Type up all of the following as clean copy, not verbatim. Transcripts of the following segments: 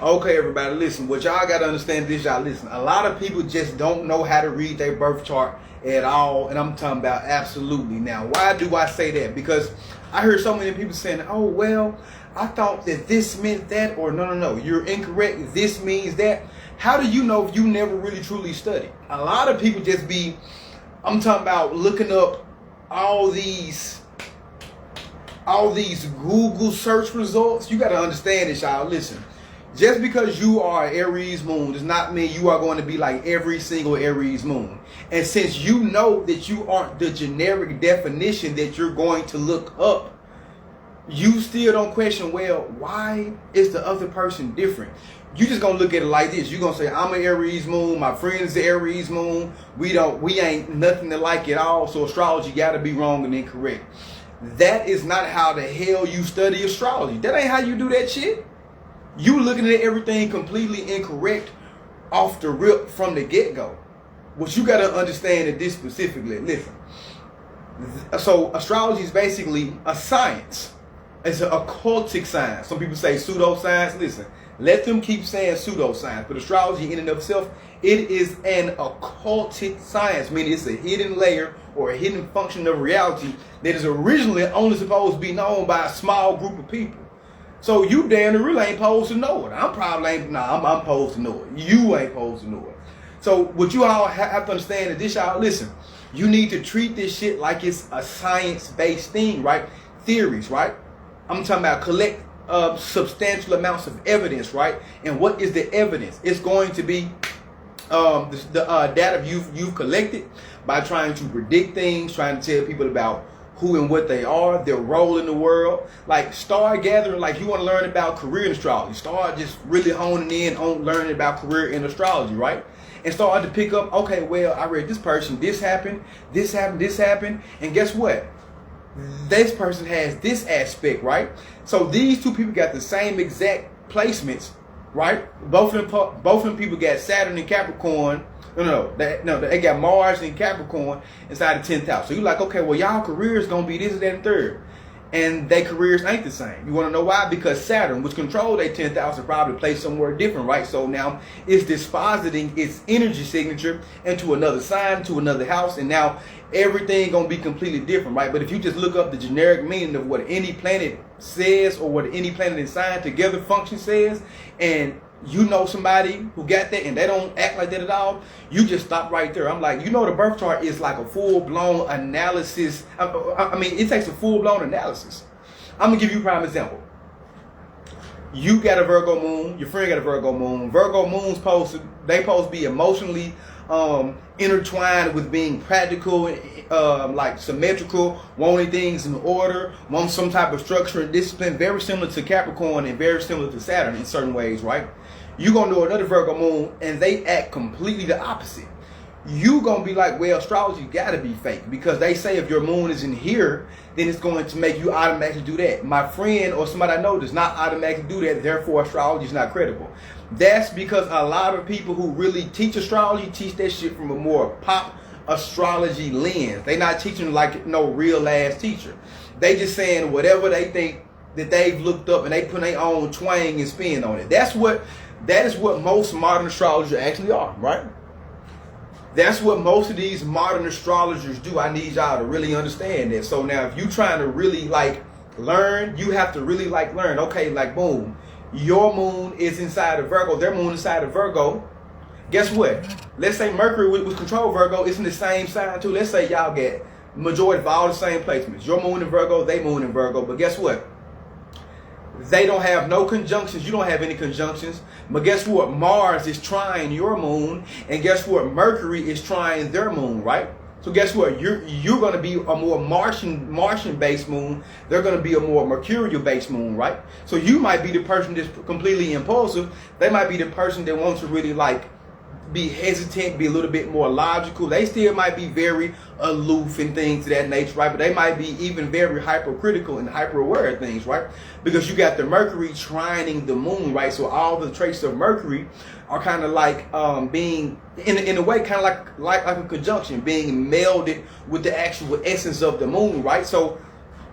Okay, everybody, listen. What y'all got to understand is, y'all listen. A lot of people just don't know how to read their birth chart at all, and I'm talking about absolutely. Now, why do I say that? Because I heard so many people saying, "Oh, well, I thought that this meant that," or no, you're incorrect. This means that. How do you know if you never really truly studied? A lot of people just be, I'm talking about looking up all these Google search results. You got to understand this, y'all. Listen. Just because you are Aries moon does not mean you are going to be like every single Aries moon. And since you know that you aren't the generic definition that you're going to look up, you still don't question, well, why is the other person different? You just gonna look at it like this. You're gonna say, I'm an Aries moon, my friend's the Aries moon, we ain't nothing alike at all, so astrology gotta be wrong and incorrect. That is not how the hell you study astrology. That ain't how you do that shit. You looking at everything completely incorrect off the rip from the get-go. What you got to understand is this specifically. Listen. So astrology is basically a science. It's an occultic science. Some people say pseudoscience. Listen, let them keep saying pseudoscience. But astrology in and of itself, it is an occultic science. Meaning it's a hidden layer or a hidden function of reality that is originally only supposed to be known by a small group of people. So you damn near really ain't supposed to know it. I'm supposed to know it. You ain't supposed to know it. So what you all have to understand is this, y'all. Listen, you need to treat this shit like it's a science-based thing, right? Theories, right? I'm talking about collect substantial amounts of evidence, right? And what is the evidence? It's going to be the data you've collected by trying to predict things, trying to tell people about who and what they are, their role in the world. Like, start gathering, like you want to learn about career in astrology. Start just really honing in on learning about career in astrology, right? And start to pick up, okay, well, I read this person, this happened, and guess what? This person has this aspect, right? So these two people got the same exact placements, right? Both of them people got Saturn in Capricorn. They got Mars in Capricorn inside the 10th house. So you're like, okay, well, y'all careers gonna be this, that, and third. And their careers ain't the same. You wanna know why? Because Saturn, which controls their 10th house, is probably placed somewhere different, right? So now it's dispositing its energy signature into another sign, to another house, and now everything gonna be completely different, right? But if you just look up the generic meaning of what any planet says or what any planet and sign together function says, and you know somebody who got that and they don't act like that at all, you just stop right there. I'm like, the birth chart is like a full-blown analysis. I mean, it takes a full-blown analysis. I'm going to give you a prime example. You got a Virgo moon, your friend got a Virgo moon. Virgo moon's supposed to be emotionally intertwined with being practical, like symmetrical, wanting things in order, want some type of structure and discipline, very similar to Capricorn and very similar to Saturn in certain ways, right? You're going to know another Virgo moon and they act completely the opposite. You going to be like, well, astrology got to be fake because they say if your moon is in here, then it's going to make you automatically do that. My friend or somebody I know does not automatically do that, therefore astrology is not credible. That's because a lot of people who really teach astrology teach that shit from a more pop astrology lens. They not teaching like no real ass teacher. They just saying whatever they think that they've looked up and they put their own twang and spin on it. That is what most modern astrologers actually are, right? That's what most of these modern astrologers do. I need y'all to really understand that. So now if you trying to really like learn, you have to really like learn. Okay, like boom, your moon is inside of Virgo, their moon inside of Virgo. Guess what? Let's say Mercury with control Virgo is in the same sign too. Let's say y'all get majority of all the same placements. Your moon in Virgo, they moon in Virgo. But guess what? They don't have no conjunctions. You don't have any conjunctions. But guess what? Mars is trying your moon. And guess what? Mercury is trying their moon, right? So guess what? You're going to be a more Martian-based moon. They're going to be a more Mercurial-based moon, right? So you might be the person that's completely impulsive. They might be the person that wants to really like be hesitant, be a little bit more logical. They still might be very aloof and things of that nature, right? But they might be even very hypercritical and hyper aware of things, right? Because you got the Mercury trining the moon, right? So all the traits of Mercury are kind of like being in a way kind of like a conjunction, being melded with the actual essence of the moon, right? So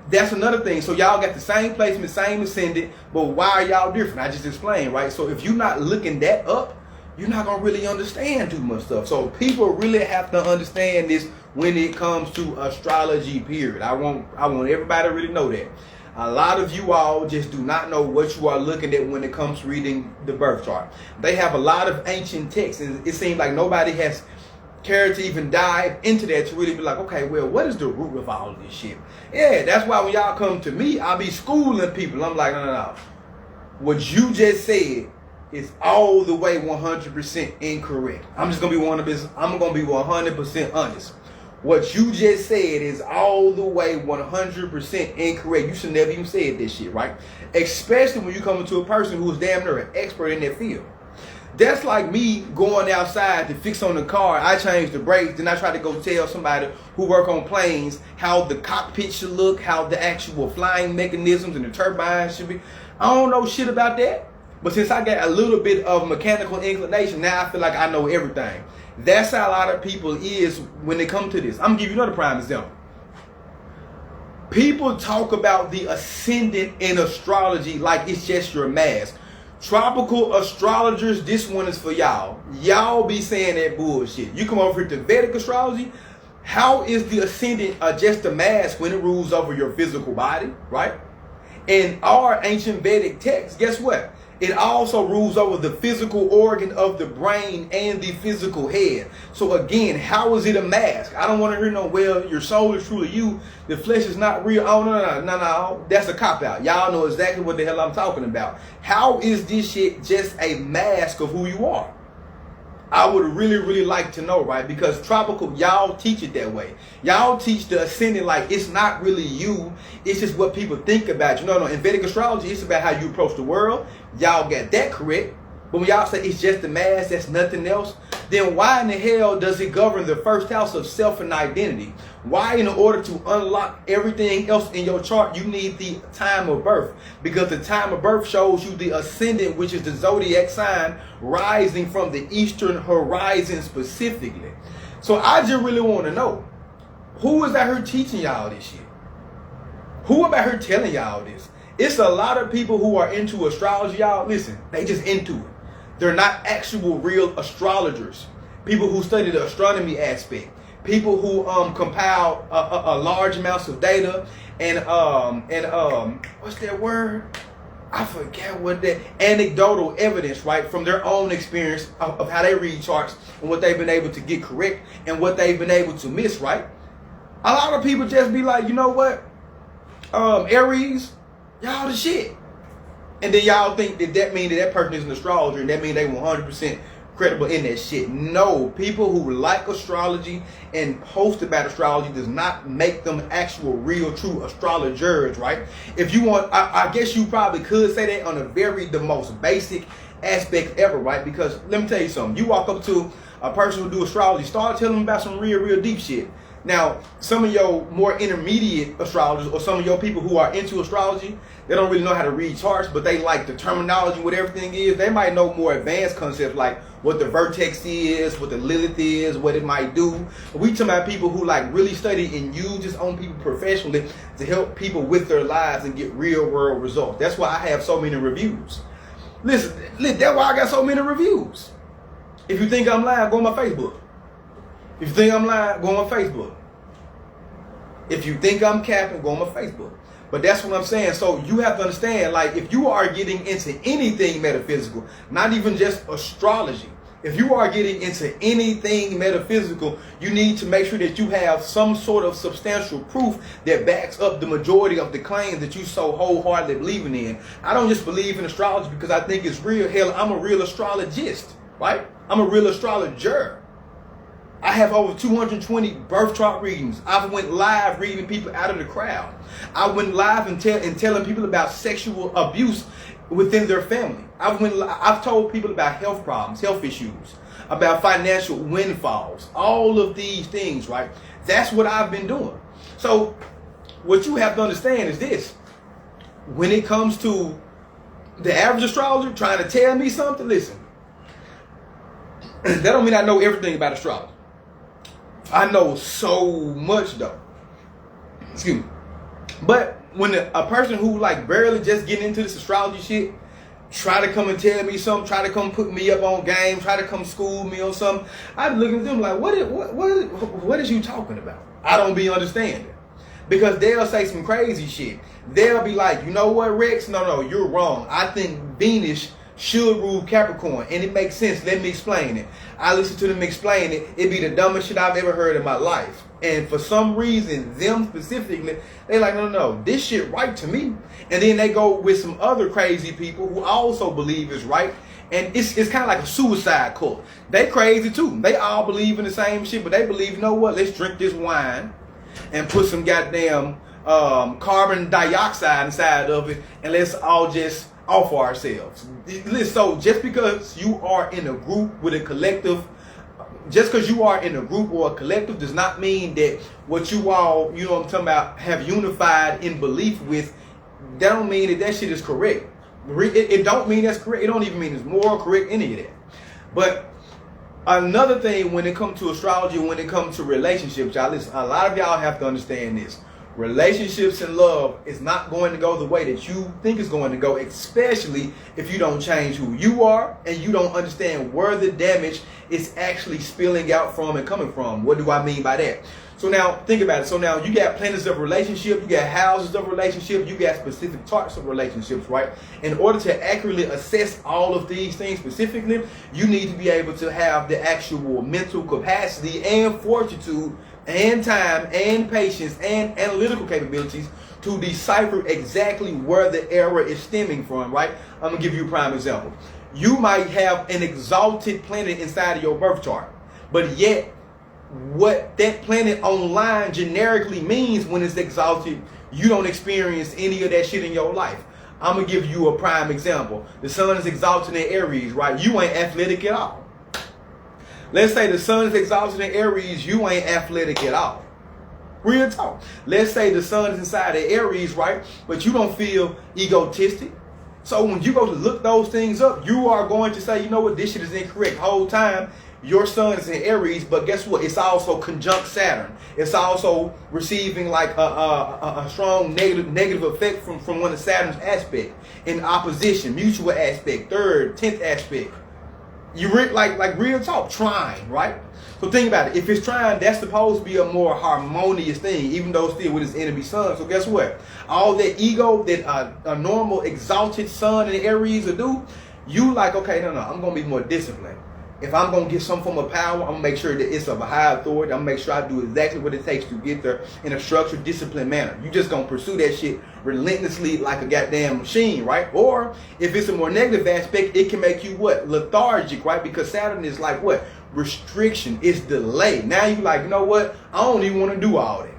that's another thing. So y'all got the same placement, same ascendant, but why are y'all different? I just explained, right? So if you're not looking that up, you're not gonna really understand too much stuff. So people really have to understand this when it comes to astrology, period. I want everybody to really know that. A lot of you all just do not know what you are looking at when it comes to reading the birth chart. They have a lot of ancient texts, and it seems like nobody has cared to even dive into that to really be like, okay, well, what is the root of all of this shit? Yeah, that's why when y'all come to me, I'll be schooling people. I'm like, no. What you just said is all the way 100% incorrect. I'm just gonna be 100% honest. What you just said is all the way 100% incorrect. You should never even said this shit, right? Especially when you come into a person who is damn near an expert in that field. That's like me going outside to fix on the car. I change the brakes, then I try to go tell somebody who work on planes how the cockpit should look, how the actual flying mechanisms and the turbines should be. I don't know shit about that. But since I got a little bit of mechanical inclination, now I feel like I know everything. That's how a lot of people is when they come to this. I'm gonna give you another prime example. People talk about the ascendant in astrology like it's just your mask. Tropical astrologers, this one is for y'all. Y'all be saying that bullshit. You come over here to Vedic astrology. How is the ascendant just a mask when it rules over your physical body, right? In our ancient Vedic text, guess what? It also rules over the physical organ of the brain and the physical head. So again, how is it a mask? I don't want to hear no, well, your soul is truly you. The flesh is not real. Oh, no. That's a cop-out. Y'all know exactly what the hell I'm talking about. How is this shit just a mask of who you are? I would really like to know, right? Because tropical, y'all teach it that way. Y'all teach the ascendant like it's not really you. It's just what people think about you. No. In Vedic astrology, it's about how you approach the world. Y'all got that correct. But when y'all say it's just a mask, that's nothing else, then why in the hell does it govern the first house of self and identity? Why, in order to unlock everything else in your chart, you need the time of birth? Because the time of birth shows you the ascendant, which is the zodiac sign rising from the eastern horizon specifically. So I just really want to know, who is out here teaching y'all this shit? Who am out here telling y'all this? It's a lot of people who are into astrology, y'all. Listen, they just into it. They're not actual real astrologers. People who study the astronomy aspect. People who compile a large amounts of data and what's that word? I forget what that anecdotal evidence, right, from their own experience of how they read charts and what they've been able to get correct and what they've been able to miss, right? A lot of people just be like, you know what? Aries, y'all the shit. And then y'all think that means that person is an astrologer and that means they 100% credible in that shit. No, people who like astrology and post about astrology does not make them actual, real, true astrologers, right? If you want, I guess you probably could say that on the most basic aspect ever, right? Because let me tell you something. You walk up to a person who do astrology, start telling them about some real deep shit. Now, some of your more intermediate astrologers or some of your people who are into astrology, they don't really know how to read charts, but they like the terminology, what everything is. They might know more advanced concepts like what the vertex is, what the Lilith is, what it might do. But we talking about people who like really study and use this on people professionally to help people with their lives and get real world results. That's why I have so many reviews. Listen, that's why I got so many reviews. If you think I'm lying, go on my Facebook. If you think I'm lying, go on my Facebook. If you think I'm capping, go on my Facebook. But that's what I'm saying. So you have to understand, like, if you are getting into anything metaphysical, not even just astrology, if you are getting into anything metaphysical, you need to make sure that you have some sort of substantial proof that backs up the majority of the claims that you so wholeheartedly believing in. I don't just believe in astrology because I think it's real. Hell, I'm a real astrologist, right? I'm a real astrologer. I have over 220 birth chart readings. I went live reading people out of the crowd. I went live and telling people about sexual abuse within their family. I've told people about health problems, health issues, about financial windfalls, all of these things, right? That's what I've been doing. So what you have to understand is this. When it comes to the average astrologer trying to tell me something, listen, that don't mean I know everything about astrology. I know so much though. Excuse me. But when a person who like barely just getting into this astrology shit try to come and tell me something, try to come put me up on game, try to come school me or something, I'm looking at them like, what is you talking about? I don't be understanding. Because they'll say some crazy shit. They'll be like, you know what, Rex? No, you're wrong. I think Venus should rule Capricorn, and it makes sense. Let me explain it. I listen to them explain it. It'd be the dumbest shit I've ever heard in my life. And for some reason, them specifically, they like, no, this shit right to me. And then they go with some other crazy people who also believe it's right. And it's kind of like a suicide cult. They crazy too. They all believe in the same shit, but they believe, you know what, let's drink this wine and put some goddamn carbon dioxide inside of it, and let's all just off ourselves. So just because you are in a group with a collective, just because you are in a group or a collective does not mean that what you all, you know what I'm talking about, have unified in belief with, that don't mean that shit is correct. It don't mean that's correct. It don't even mean it's moral, correct, any of that. But another thing when it comes to astrology, when it comes to relationships, y'all listen, a lot of y'all have to understand this. Relationships and love is not going to go the way that you think it's going to go, especially if you don't change who you are and you don't understand where the damage is actually spilling out from and coming from. What do I mean by that? So now, think about it. So now you got planets of relationship, you got houses of relationship, you got specific types of relationships, right? In order to accurately assess all of these things specifically, you need to be able to have the actual mental capacity and fortitude and time and patience and analytical capabilities to decipher exactly where the error is stemming from, right? I'm going to give you a prime example. You might have an exalted planet inside of your birth chart, but yet what that planet online generically means when it's exalted, you don't experience any of that shit in your life. I'm going to give you a prime example. The sun is exalted in Aries, right? You ain't athletic at all. Let's say the sun is exalted in Aries, you ain't athletic at all. Real talk. Let's say the sun is inside of Aries, right? But you don't feel egotistic. So when you go to look those things up, you are going to say, you know what, this shit is incorrect. Whole time, your sun is in Aries, but guess what? It's also conjunct Saturn. It's also receiving like a strong negative effect from one of Saturn's aspect. In opposition, mutual aspect, third, 10th aspect. You like real talk, trine, right? So think about it. If it's trine, that's supposed to be a more harmonious thing, even though still with its enemy sun. So guess what? All that ego that a normal exalted sun in Aries will do, you like, okay, no, I'm going to be more disciplined. If I'm going to get some form of power, I'm going to make sure that it's of a high authority. I'm going to make sure I do exactly what it takes to get there in a structured, disciplined manner. You just going to pursue that shit relentlessly like a goddamn machine, right? Or if it's a more negative aspect, it can make you what? Lethargic, right? Because Saturn is like what? Restriction. It's delay. Now you like, you know what? I don't even want to do all that.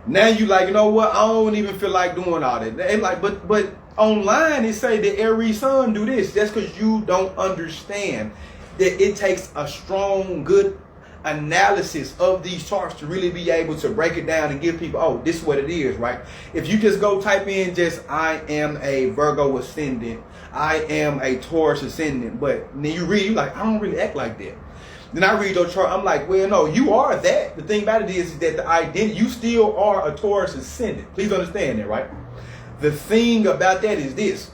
Now you like, you know what? I don't even feel like doing all that. And like, but online it say the Aries sun do this. That's because you don't understand that it takes a strong, good analysis of these charts to really be able to break it down and give people, oh, this is what it is, right? If you just go type in just, I am a Virgo ascendant, I am a Taurus ascendant, but then you read, you like, I don't really act like that. Then I read your chart, I'm like, well, no, you are that. The thing about it is that the identity, you still are a Taurus ascendant. Please understand that, right? The thing about that is this.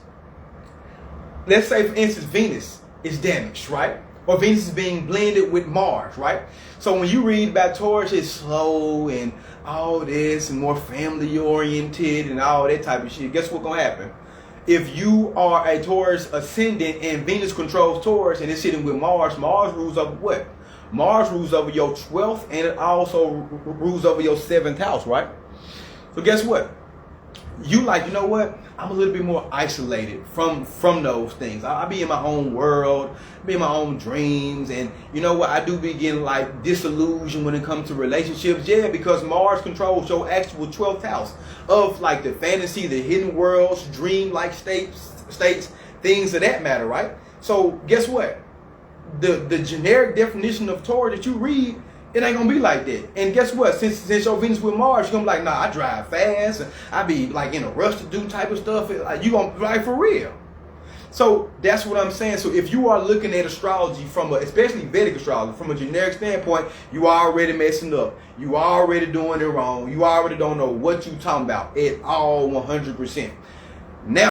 Let's say, for instance, Venus is damaged, right? Or Venus is being blended with Mars, right? So when you read about Taurus, it's slow and all this and more family oriented and all that type of shit. Guess what's going to happen? If you are a Taurus ascendant and Venus controls Taurus and it's sitting with Mars, Mars rules over what? Mars rules over your 12th and it also rules over your 7th house, right? So guess what? You like, you know what? I'm a little bit more isolated from those things. I be in my own world, be in my own dreams, and you know what? I do begin like disillusion when it comes to relationships. Yeah, because Mars controls your actual 12th house of like the fantasy, the hidden worlds, dream-like states, things of that matter, right? So guess what? The generic definition of Taurus that you read, it ain't gonna be like that. And guess what? Since your Venus with Mars, you're gonna be like, nah, I drive fast and I be like in a rush to do type of stuff. Like, you gonna like for real. So that's what I'm saying. So if you are looking at astrology from especially Vedic astrology, from a generic standpoint, you are already messing up. You are already doing it wrong. You already don't know what you talking about at all 100%. Now,